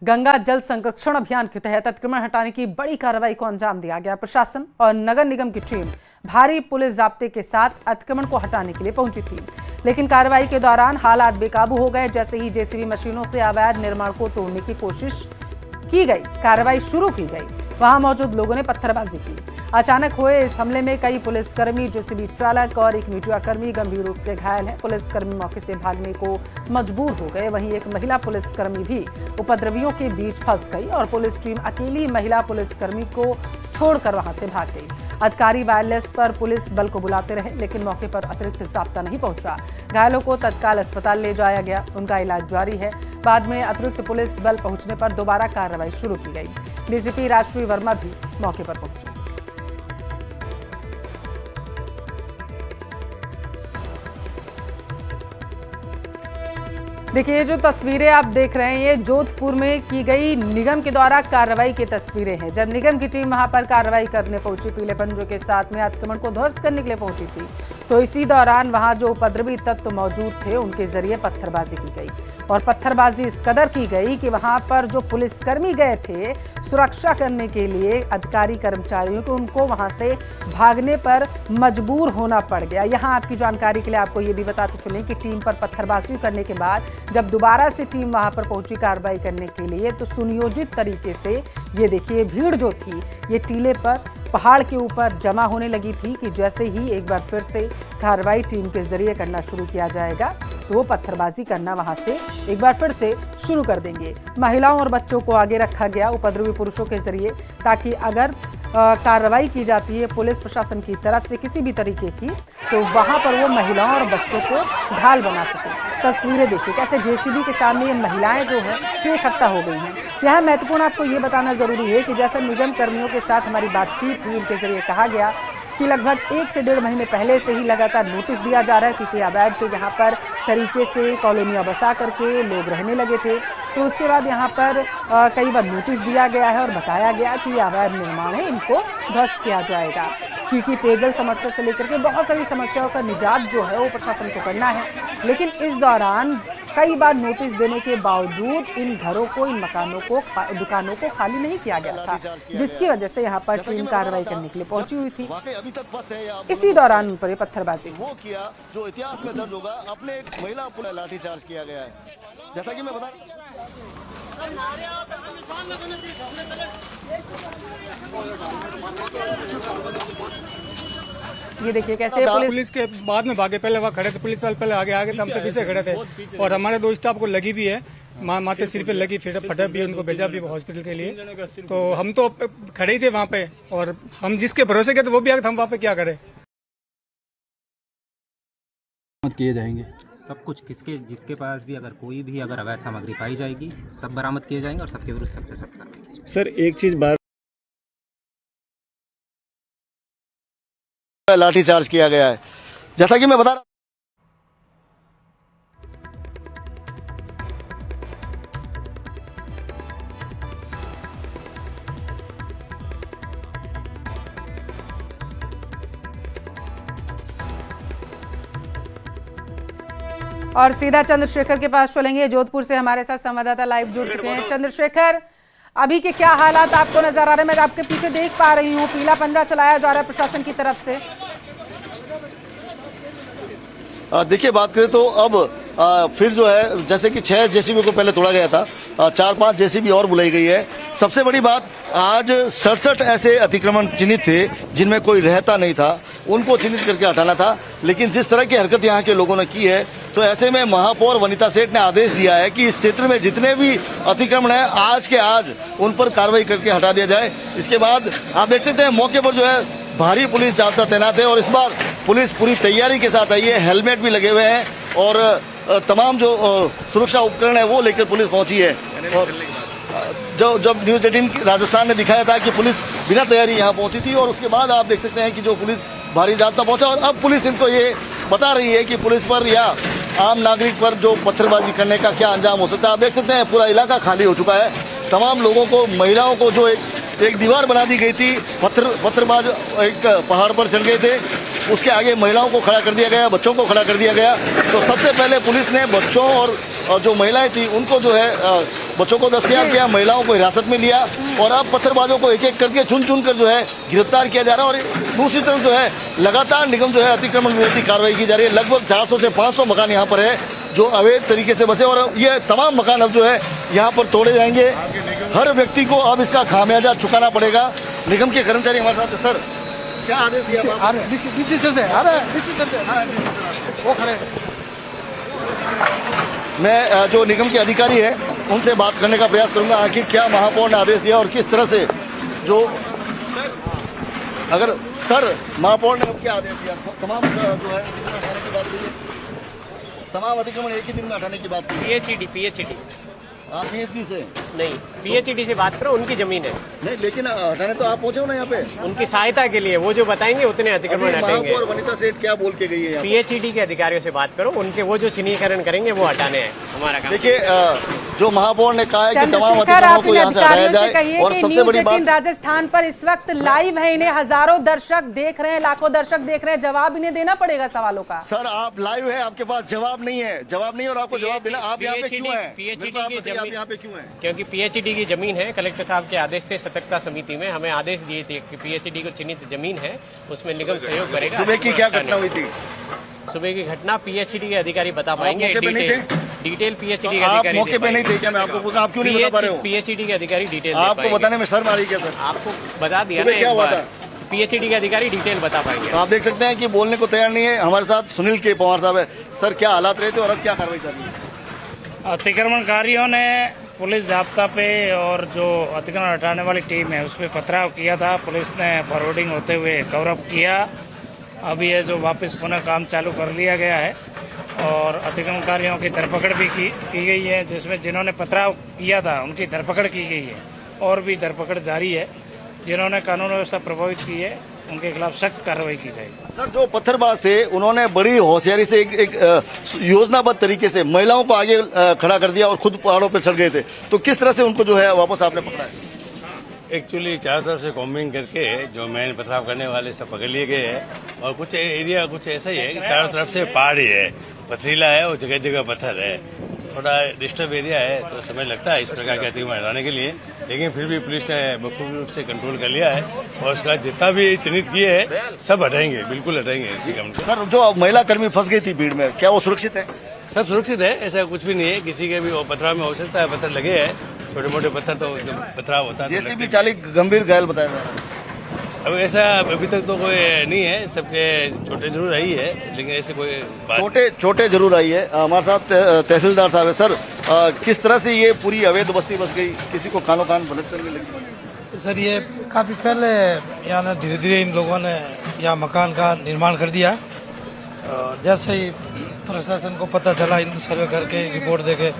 गंगा जल संरक्षण अभियान के तहत अतिक्रमण हटाने की बड़ी कार्रवाई को अंजाम दिया गया। प्रशासन और नगर निगम की टीम भारी पुलिस जाब्ते के साथ अतिक्रमण को हटाने के लिए पहुंची थी, लेकिन कार्रवाई के दौरान हालात बेकाबू हो गए। जैसे ही जेसीबी मशीनों से अवैध निर्माण को तोड़ने की कोशिश की गई, कार्रवाई शुरू की गई, वहां मौजूद लोगों ने पत्थरबाजी की। अचानक हुए इस हमले में कई पुलिसकर्मी, जेसीबी चालक और एक मीडियाकर्मी गंभीर रूप से घायल हैं। पुलिसकर्मी मौके से भागने को मजबूर हो गए। वहीं एक महिला पुलिसकर्मी भी उपद्रवियों के बीच फंस गई और पुलिस टीम अकेली महिला पुलिसकर्मी को छोड़कर वहां से भाग गई। अधिकारी वायरलेस पर पुलिस बल को बुलाते रहे, लेकिन मौके पर अतिरिक्त जाब्ता नहीं पहुंचा। घायलों को तत्काल अस्पताल ले जाया गया, उनका इलाज जारी है। बाद में अतिरिक्त पुलिस बल पहुंचने पर दोबारा कार्रवाई शुरू की गई। डीसीपी राजश्री वर्मा भी मौके पर पहुंचे। देखिए, ये जो तस्वीरें आप देख रहे हैं, ये जोधपुर में की गई निगम के द्वारा कार्रवाई की तस्वीरें हैं। जब निगम की टीम वहां पर कार्रवाई करने पहुंची, पीले पंजों के साथ में अतिक्रमण को ध्वस्त करने के लिए पहुंची थी, तो इसी दौरान वहां जो उपद्रवी तत्व मौजूद थे, उनके जरिए पत्थरबाजी की गई। और पत्थरबाजी इस कदर की गई कि वहां पर जो पुलिसकर्मी गए थे सुरक्षा करने के लिए, अधिकारी कर्मचारियों को, उनको वहां से भागने पर मजबूर होना पड़ गया। यहाँ आपकी जानकारी के लिए आपको ये भी बताते चलें कि टीम पर पत्थरबाजी करने के बाद जब दोबारा से टीम वहां पर पहुंची कार्रवाई करने के लिए, तो सुनियोजित तरीके से ये देखिए भीड़ जो थी ये टीले पर पहाड़ के ऊपर जमा होने लगी थी कि जैसे ही एक बार फिर से कार्रवाई टीम के जरिए करना शुरू किया जाएगा, तो वो पत्थरबाजी करना वहां से एक बार फिर से शुरू कर देंगे। महिलाओं और बच्चों को आगे रखा गया उपद्रवी पुरुषों के जरिए, ताकि अगर कार्रवाई की जाती है पुलिस प्रशासन की तरफ से किसी भी तरीके की, तो वहां पर वो महिलाओं और बच्चों को ढाल बना सके। तस्वीरें देखिए कैसे जेसीबी के सामने ये महिलाएं जो हैं ये इकट्ठा हो गई हैं। यहाँ महत्वपूर्ण आपको ये बताना जरूरी है कि जैसा निगम कर्मियों के साथ हमारी बातचीत हुई, उनके जरिए कहा गया कि लगभग 1 से 1.5 महीने पहले से ही लगातार नोटिस दिया जा रहा है, क्योंकि अवैध तो यहाँ पर तरीके से कॉलोनियाँ बसा करके लोग रहने लगे थे। तो उसके बाद यहाँ पर कई बार नोटिस दिया गया है और बताया गया कि ये अवैध निर्माण है, इनको ध्वस्त किया जाएगा, क्योंकि पेयजल समस्या से लेकर के बहुत सारी समस्याओं का निजात जो है वो प्रशासन को करना है। लेकिन इस दौरान कई बार नोटिस देने के बावजूद इन घरों को, इन मकानों को, दुकानों को खाली नहीं किया गया था, जिसकी वजह से यहाँ पर टीम कार्रवाई करने के लिए पहुंची हुई थी। इसी दौरान उन पर पत्थरबाजी वो किया जो इतिहास में दर्ज होगा। अपने एक महिला पर लाठीचार्ज किया गया है, जैसा कि मैं बता। ये देखिए कैसे पुलिस के बाद में भागे, पहले वहाँ खड़े थे पुलिस वाले, पहले आगे आगे थे, हम तो पीछे खड़े थे। और हमारे 2 स्टाफ को लगी भी है, माथे सिर पे लगी, फिर फटा भी, उनको भेजा भी हॉस्पिटल के लिए। तो हम तो खड़े ही थे वहाँ पे, और हम जिसके भरोसे के थे वो भी आगे, हम वहाँ पे क्या करें। किए जाएंगे सब कुछ, जिसके पास भी अगर कोई भी अगर अवैध सामग्री पाई जाएगी सब बरामद किए जाएंगे और सबके विरुद्ध सख्त से सख्त कार्रवाई की जाएगी। सर, एक चीज बार लाठीचार्ज किया गया है, जैसा कि मैं बता रहा। और सीधा चंद्रशेखर के पास चलेंगे। जोधपुर से हमारे साथ संवाददाता लाइव जुड़ चुके हैं। चंद्रशेखर, अभी के क्या हालात आपको नजर आ रहे हैं? मैं आपके पीछे देख पा रही हूँ पीला पंजा चलाया जा रहा है प्रशासन की तरफ से। देखिए, बात करें तो अब फिर जो है, जैसे कि 6 जेसीबी को पहले तोड़ा गया था, 4-5 जेसीबी और बुलाई गई है। सबसे बड़ी बात, आज 67 ऐसे अतिक्रमण चिन्हित थे जिनमें कोई रहता नहीं था, उनको चिन्हित करके हटाना था। लेकिन जिस तरह की हरकत यहाँ के लोगों ने की है, तो ऐसे में महापौर वनिता सेठ ने आदेश दिया है कि इस क्षेत्र में जितने भी अतिक्रमण है आज के आज उन पर कार्रवाई करके हटा दिया जाए। इसके बाद आप देख सकते हैं मौके पर जो है भारी पुलिस जाब्ता तैनात है, और इस बार पुलिस पूरी तैयारी के साथ आई है, हेलमेट भी लगे हुए हैं और तमाम जो सुरक्षा उपकरण है वो लेकर पुलिस पहुंची है। और जब न्यूज़ 18 राजस्थान ने दिखाया था कि पुलिस बिना तैयारी यहाँ पहुंची थी, और उसके बाद आप देख सकते हैं कि जो पुलिस भारी जाब्ता पहुंचा, और अब पुलिस इनको ये बता रही है कि पुलिस पर या आम नागरिक पर जो पत्थरबाजी करने का क्या अंजाम हो सकता है। आप देख सकते हैं पूरा इलाका खाली हो चुका है। तमाम लोगों को, महिलाओं को जो एक दीवार बना दी गई थी, पत्थरबाज एक पहाड़ पर चढ़ गए थे, उसके आगे महिलाओं को खड़ा कर दिया गया, बच्चों को खड़ा कर दिया गया। तो सबसे पहले पुलिस ने बच्चों और जो महिलाएं थी उनको जो है बच्चों को दस्तयाब किया, महिलाओं को हिरासत में लिया और अब पत्थरबाजों को एक एक करके चुन चुन कर जो है गिरफ्तार किया जा रहा है। और दूसरी तरफ जो है लगातार निगम जो है अतिक्रमण विरोधी कार्रवाई की जा रही है। लगभग 400 से 500 मकान यहाँ पर है जो अवैध तरीके से बसे और ये तमाम मकान अब जो है यहाँ पर तोड़े जाएंगे। हर व्यक्ति को अब इसका खामियाजा चुकाना पड़ेगा। निगम के कर्मचारी हमारे साथ हैं। सर क्या आदेश दिया वो खड़े। मैं जो निगम के अधिकारी है उनसे बात करने का प्रयास करूंगा आखिर क्या महापौर ने आदेश दिया और किस तरह से जो अगर सर महापौर ने अब क्या आदेश दिया। तमाम जो है हटाने की बात की है, तमाम अतिक्रमण एक ही दिन में हटाने की बात की। पीएचईडी आप पीएचडी से नहीं, पीएचईडी से बात करो, उनकी जमीन है। नहीं, लेकिन हटाने तो आप पहुंचे हो ना यहाँ पे। उनकी सहायता के लिए वो जो बताएंगे उतने अतिक्रमण हटेंगे। महापौर वनिता सेठ क्या बोल के गई है? पीएचईडी के अधिकारियों से बात करो, उनके वो जो चिन्हीकरण करेंगे वो हटाने हैं हमारा काम। देखिए जो महापौर ने कहा है कि तमाम चंद्रशेखर, अधिकारियों आप को इन यहाँ से हटाया अधिकारियों से जाए। कहिए और कि सबसे न्यूज़ बड़ी 18 बात राजस्थान पर इस वक्त लाइव है, इन्हें हजारों दर्शक देख रहे हैं, लाखों दर्शक देख रहे हैं, जवाब इन्हें देना पड़ेगा सवालों का। सर आप लाइव है, आपके पास जवाब नहीं है, और आपको जवाब देना। आप यहाँ पे क्यों हैं? पीएचईडी मेरे को आप की बताइए, आप जमीन, यहाँ पे क्यों हैं? क्योंकि पीएचईडी की जमीन है। कलेक्टर साहब के आदेश से सतर्कता समिति में हमें आदेश दिए थे कि पीएचईडी को चिन्हित जमीन है, उसमें निगम सहयोग करेगा। सुबह की क्या घटना हुई थी? सुबह की घटना पीएचईडी के अधिकारी बता पाएंगे। मौके पे नहीं थे? डिटेल पीएचईडी के आप अधिकारी मौके पे नहीं थे क्या? मैं आपको पूछा, आप क्यों नहीं बता पा रहे हो? पीएचईडी के अधिकारी डिटेल आपको बताने में शर्म आ रही है क्या सर? आपको बता दिया सुबह ना क्या एक हुआ बार। था? पीएचईडी के अधिकारी डिटेल बता पाएंगे। तो आप देख सकते हैं कि बोलने को तैयार नहीं है। हमारे साथ सुनील के पवार साहब है। सर क्या हालात रहे थे और अब क्या कार्रवाई चल रही है? अतिक्रमणकारियों ने पुलिस जाब्ता पे और जो अतिक्रमण हटाने वाली टीम है उस पर पथराव किया था। पुलिस ने फॉरवर्डिंग होते हुए कवर अप किया। अभी ये जो वापस पुनः काम चालू कर लिया गया है और अतिक्रमणकारियों की धरपकड़ भी की गई है, जिसमें जिन्होंने पथराव किया था उनकी धरपकड़ की गई है और भी धरपकड़ जारी है। जिन्होंने कानून व्यवस्था प्रभावित की है उनके खिलाफ सख्त कार्रवाई की जाएगी। सर जो पत्थरबाज थे उन्होंने बड़ी होशियारी से एक योजनाबद्ध तरीके से महिलाओं को आगे खड़ा कर दिया और खुद पहाड़ों पर चढ़ गए थे, तो किस तरह से उनको जो है वापस आपने पकड़ा है? एक्चुअली चारों तरफ से कॉम्बिंग करके जो मेन पथराव करने वाले सब पकड़ लिए गए हैं और कुछ एरिया कुछ ऐसा ही है कि चारों तरफ से पहाड़ ही है, पथरीला है और जगह जगह पत्थर है। थोड़ा डिस्टर्ब एरिया है तो समय लगता है इस प्रकार के अतिक्रमण हटाने के लिए, लेकिन फिर भी पुलिस ने बखूबी रूप से कंट्रोल कर लिया है और उसका जितना भी चिन्हित किए हैं सब हटाएंगे, बिल्कुल हटाएंगे अतिक्रमण को। सर जो महिला कर्मी फंस गई थी भीड़ में, क्या वो सुरक्षित है? सब सुरक्षित है, ऐसा कुछ भी नहीं है। किसी के भी पथराव में हो सकता है, पत्थर लगे हैं, छोटे मोटे पत्थर तो जब पथराव होता है जेसीबी चालक गंभीर घायल बताया जा रहा है। अब ऐसा अभी तक तो कोई नहीं है, सबके छोटे जरूर आई है लेकिन ऐसे कोई बात छोटे जरूर आई है। हमारे साथ तहसीलदार साहब है। सर किस तरह से ये पूरी अवैध बस्ती बस गई, किसी को कानो कान भटक करने लगी? सर ये काफ़ी पहले यहाँ ना धीरे धीरे इन लोगों ने यहाँ मकान का निर्माण कर दिया। जैसे ही प्रशासन को पता चला, इन सर्वे करके रिपोर्ट देके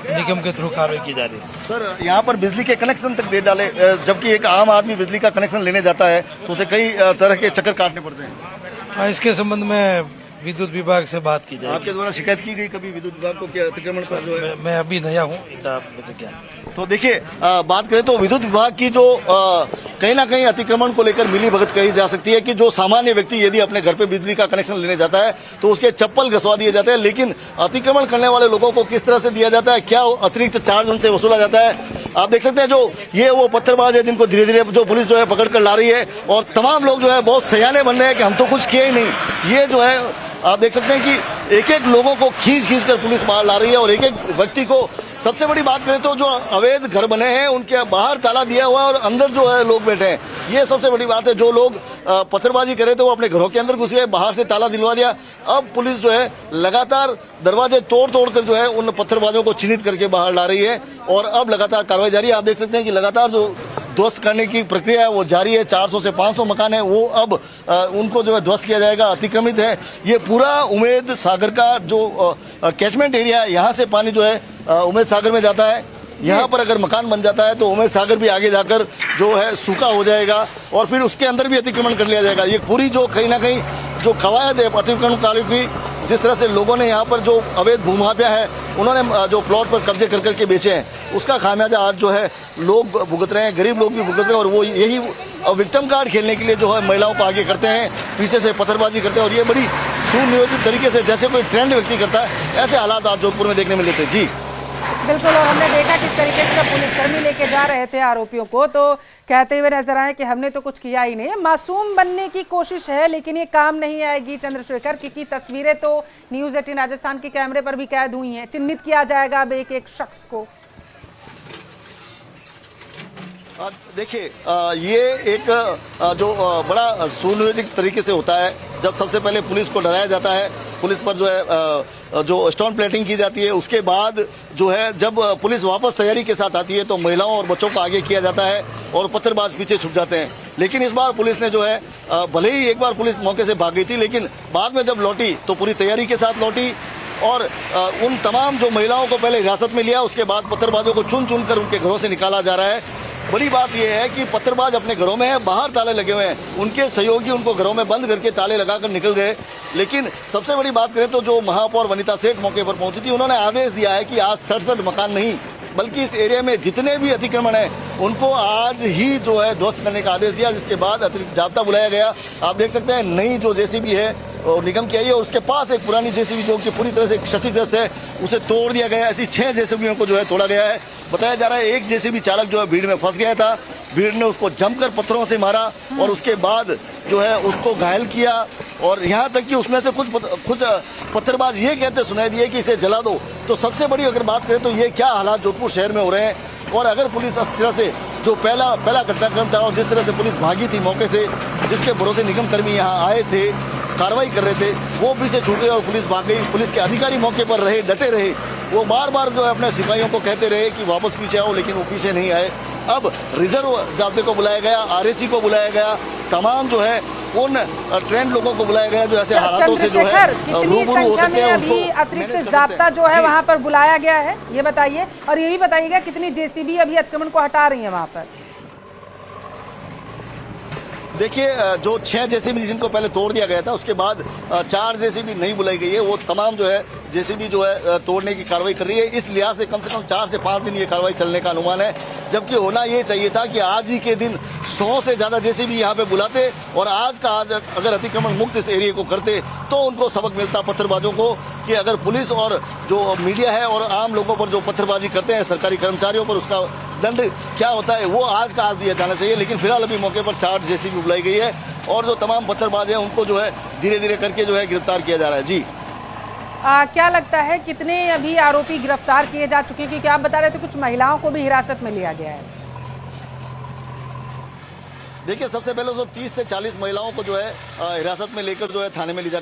निगम के थ्रू कार्रवाई की जा रही है। सर यहाँ पर बिजली के कनेक्शन तक दे डाले, जबकि एक आम आदमी बिजली का कनेक्शन लेने जाता है तो उसे कई तरह के चक्कर काटने पड़ते हैं। इसके संबंध में विद्युत विभाग से बात की जाएगी। आपके द्वारा शिकायत की गई कभी विद्युत विभाग को कि अतिक्रमण पर जो है? मैं अभी नया हूँ, इतना मुझे क्या। तो देखिए बात करें तो विद्युत विभाग की जो कहीं ना कहीं अतिक्रमण को लेकर मिली भगत कही जा सकती है कि जो सामान्य व्यक्ति यदि अपने घर पे बिजली का कनेक्शन लेने जाता है तो उसके चप्पल घसवा दिए जाते हैं, लेकिन अतिक्रमण करने वाले लोगों को किस तरह से दिया जाता है, क्या अतिरिक्त चार्ज उनसे वसूला जाता है? आप देख सकते हैं जो ये वो पत्थरबाज है जिनको धीरे धीरे जो पुलिस जो है पकड़ कर ला रही है और तमाम लोग जो है बहुत सयाने बन रहे हैं कि हम तो कुछ किए ही नहीं। ये जो है आप देख सकते हैं कि एक एक लोगों को खींच खींच कर पुलिस बाहर ला रही है और एक एक व्यक्ति को, सबसे बड़ी बात करें तो जो अवैध घर बने हैं उनके बाहर ताला दिया हुआ है और अंदर जो है लोग बैठे हैं। ये सबसे बड़ी बात है। जो लोग पत्थरबाजी करे थे वो अपने घरों के अंदर घुसे, बाहर से ताला दिलवा दिया। अब पुलिस जो है लगातार दरवाजे तोड़ तोड़ कर जो है उन पत्थरबाजों को चिन्हित करके बाहर ला रही है और अब लगातार कार्रवाई जारी है। आप देख सकते हैं कि लगातार जो ध्वस्त करने की प्रक्रिया है वो जारी है। 400 से 500 मकान है वो अब उनको जो है ध्वस्त किया जाएगा, अतिक्रमित है। ये पूरा उम्मेद सागर का जो कैचमेंट एरिया है, यहाँ से पानी जो है उम्मेद सागर में जाता है। यहाँ पर अगर मकान बन जाता है तो उम्मेद सागर भी आगे जाकर जो है सूखा हो जाएगा और फिर उसके अंदर भी अतिक्रमण कर लिया जाएगा। ये पूरी जो कहीं ना कहीं जो कवायद है अतिक्रमण कानून की, जिस तरह से लोगों ने यहाँ पर जो अवैध भूमाफिया है उन्होंने जो प्लॉट पर कब्जे कर करके बेचे हैं, उसका खामियाजा आज जो है लोग भुगत रहे हैं, गरीब लोग भी भुगत रहे हैं। और वो यही विक्टिम कार्ड खेलने के लिए जो है महिलाओं को आगे करते हैं, पीछे से पत्थरबाजी करते हैं और ये बड़ी सुनियोजित तरीके से जैसे कोई ट्रेंड व्यक्ति करता है, ऐसे हालात आज जोधपुर में देखने में लेते हैं। जी बिल्कुल, और हमने देखा किस तरीके से जब पुलिसकर्मी लेके जा रहे थे आरोपियों को तो कहते हुए नजर आए कि हमने तो कुछ किया ही नहीं है। मासूम बनने की कोशिश है लेकिन ये काम नहीं आएगी चंद्रशेखर, क्योंकि तस्वीरें तो न्यूज़ 18 राजस्थान के कैमरे पर भी कैद हुई हैं। चिन्हित किया जाएगा अब एक एक शख्स को। देखिए, ये एक जो बड़ा सुनियोजित तरीके से होता है। जब सबसे पहले पुलिस को डराया जाता है, पुलिस पर जो है जो स्टोन प्लेटिंग की जाती है, उसके बाद जो है जब पुलिस वापस तैयारी के साथ आती है तो महिलाओं और बच्चों को आगे किया जाता है और पत्थरबाज पीछे छुप जाते हैं। लेकिन इस बार पुलिस ने जो है भले ही एक बार पुलिस मौके से भाग गई थी, लेकिन बाद में जब लौटी तो पूरी तैयारी के साथ लौटी और उन तमाम जो महिलाओं को पहले हिरासत में लिया, उसके बाद पत्थरबाजों को चुन चुन कर उनके घरों से निकाला जा रहा है। बड़ी बात यह है कि पत्थरबाज अपने घरों में है, बाहर ताले लगे हुए हैं, उनके सहयोगी उनको घरों में बंद करके ताले लगाकर निकल गए। लेकिन सबसे बड़ी बात करें तो जो महापौर वनिता सेठ मौके पर पहुंची थी, उन्होंने आदेश दिया है कि आज 67 मकान नहीं बल्कि इस एरिया में जितने भी अतिक्रमण है उनको आज ही जो है ध्वस्त करने का आदेश दिया, जिसके बाद अतिरिक्त जाब्ता बुलाया गया। आप देख सकते हैं नई जो जेसीबी है और निगम की आई है और उसके पास एक पुरानी जेसीबी जो कि पूरी तरह से क्षतिग्रस्त है, उसे तोड़ दिया गया है। ऐसी 6 जेसीबीओं को जो है तोड़ा गया है। बताया जा रहा है एक जेसीबी चालक जो है भीड़ में फंस गया था, भीड़ ने उसको जमकर पत्थरों से मारा और उसके बाद जो है उसको घायल किया और यहाँ तक कि उसमें से कुछ पत्थरबाज ये कहते सुनाई दिए कि इसे जला दो। तो सबसे बड़ी अगर बात करें तो ये क्या हालात जोधपुर शहर में हो रहे हैं और अगर पुलिस इस तरह से जो पहला घटनाक्रम था और जिस तरह से पुलिस भागी थी मौके से, जिसके भरोसे निगम कर्मी यहाँ आए थे, कार्रवाई कर रहे थे, वो पीछे छूट गए और पुलिस भाग गई। पुलिस के अधिकारी मौके पर रहे, डटे रहे, वो बार बार जो है अपने सिपाहियों को कहते रहे कि वापस पीछे आओ, लेकिन वो पीछे नहीं आए। अब रिजर्व जाब्ते को बुलाया गया, आरएसी को बुलाया गया, तमाम जो है उन ट्रेंड लोगों को बुलाया गया जो ऐसे हालातों से जो है रूबरू हो सकते हैं। अभी अतिरिक्त जाब्ता जो है वहां पर बुलाया गया है, ये बताइए, और ये भी बताइएगा कितनी जेसीबी अभी अतिक्रमण को हटा रही है वहां पर। देखिए, जो 6 जेसीबी जिनको पहले तोड़ दिया गया था, उसके बाद 4 जेसीबी नहीं बुलाई गई है। वो तमाम जो है जेसीबी जो है तोड़ने की कार्रवाई कर रही है। इस लिहाज से कम 4 से 5 दिन ये कार्रवाई चलने का अनुमान है, जबकि होना ये चाहिए था कि आज ही के दिन 100 से ज़्यादा जेसीबी यहाँ पे बुलाते और आज अगर अतिक्रमण मुक्त इस एरिया को करते तो उनको सबक मिलता पत्थरबाजों को कि अगर पुलिस और जो मीडिया है और आम लोगों पर जो पत्थरबाजी करते हैं, सरकारी कर्मचारियों पर, उसका दंड क्या होता है वो आज का आज दिया जाना चाहिए। लेकिन फिलहाल अभी मौके पर 4 जेसीबी बुलाई गई है और जो तमाम पत्थरबाज हैं उनको जो है धीरे धीरे करके जो है गिरफ्तार किया जा रहा है। जी, क्या लगता है कितने अभी आरोपी गिरफ्तार किए जा चुके हैं, क्योंकि आप बता रहे थे कुछ महिलाओं को भी हिरासत में लिया गया है? देखिए, सबसे पहले तो 30 से 40 महिलाओं को जो है हिरासत में लेकर जो है थाने में ले जा